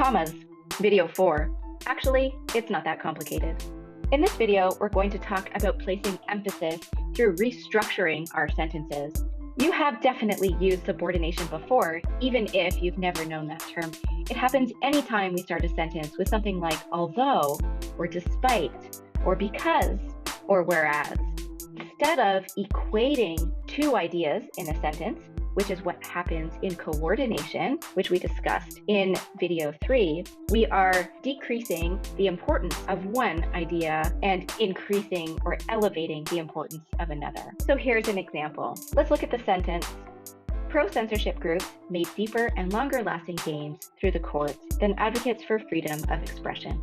Commas, video 4. Actually, it's not that complicated. In this video, we're going to talk about placing emphasis through restructuring our sentences. You have definitely used subordination before, even if you've never known that term. It happens anytime we start a sentence with something like although, or despite, or because, or whereas. Instead of equating two ideas in a sentence, which is what happens in coordination, which we discussed in video 3, we are decreasing the importance of one idea and increasing or elevating the importance of another. So here's an example. Let's look at the sentence. Pro-censorship groups made deeper and longer-lasting gains through the courts than advocates for freedom of expression.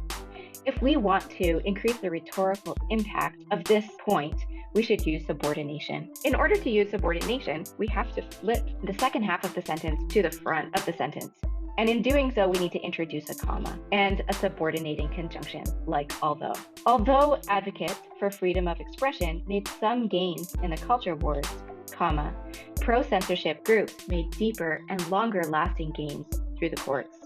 If we want to increase the rhetorical impact of this point, we should use subordination. In order to use subordination, we have to flip the second half of the sentence to the front of the sentence. And in doing so, we need to introduce a comma and a subordinating conjunction, like although. Although advocates for freedom of expression made some gains in the culture wars, comma, pro-censorship groups made deeper and longer-lasting gains through the courts.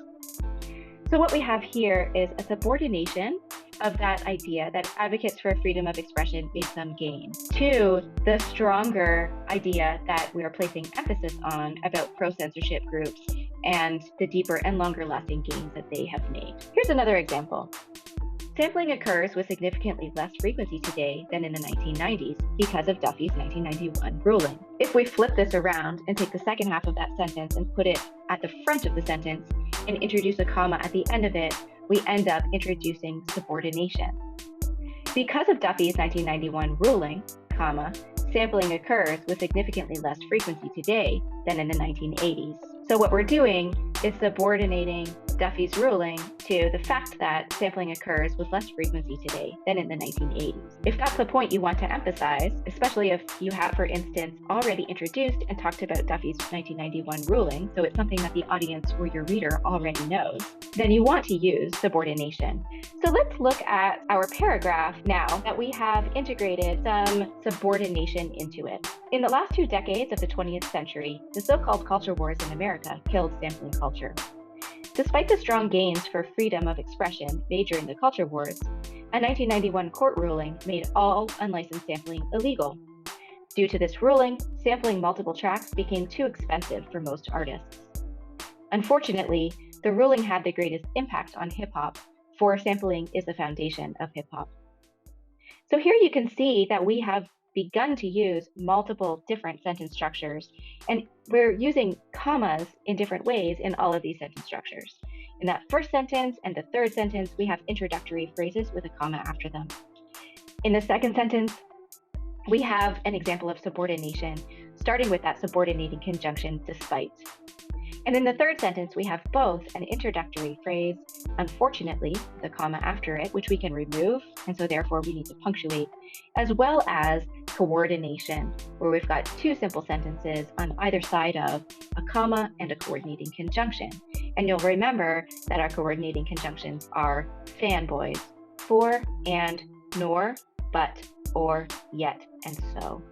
So what we have here is a subordination of that idea that advocates for freedom of expression made some gains to the stronger idea that we are placing emphasis on about pro-censorship groups and the deeper and longer lasting gains that they have made. Here's another example. Sampling occurs with significantly less frequency today than in the 1990s because of Duffy's 1991 ruling. If we flip this around and take the second half of that sentence and put it at the front of the sentence and introduce a comma at the end of it, we end up introducing subordination. Because of Duffy's 1991 ruling, comma, sampling occurs with significantly less frequency today than in the 1980s. So what we're doing is subordinating Duffy's ruling to the fact that sampling occurs with less frequency today than in the 1980s. If that's the point you want to emphasize, especially if you have, for instance, already introduced and talked about Duffy's 1991 ruling, so it's something that the audience or your reader already knows, then you want to use subordination. So let's look at our paragraph now that we have integrated some subordination into it. In the last 2 decades of the 20th century, the so-called culture wars in America killed sampling culture. Despite the strong gains for freedom of expression made during the culture wars, a 1991 court ruling made all unlicensed sampling illegal. Due to this ruling, sampling multiple tracks became too expensive for most artists. Unfortunately, the ruling had the greatest impact on hip-hop, for sampling is the foundation of hip-hop. So here you can see that we have begun to use multiple different sentence structures, and we're using commas in different ways in all of these sentence structures. In that first sentence and the third sentence, we have introductory phrases with a comma after them. In the second sentence, we have an example of subordination, starting with that subordinating conjunction, despite. And in the third sentence, we have both an introductory phrase, unfortunately, the comma after it, which we can remove, and so therefore we need to punctuate, as well as coordination, where we've got 2 simple sentences on either side of a comma and a coordinating conjunction. And you'll remember that our coordinating conjunctions are fanboys, for, and, nor, but, or, yet, and so.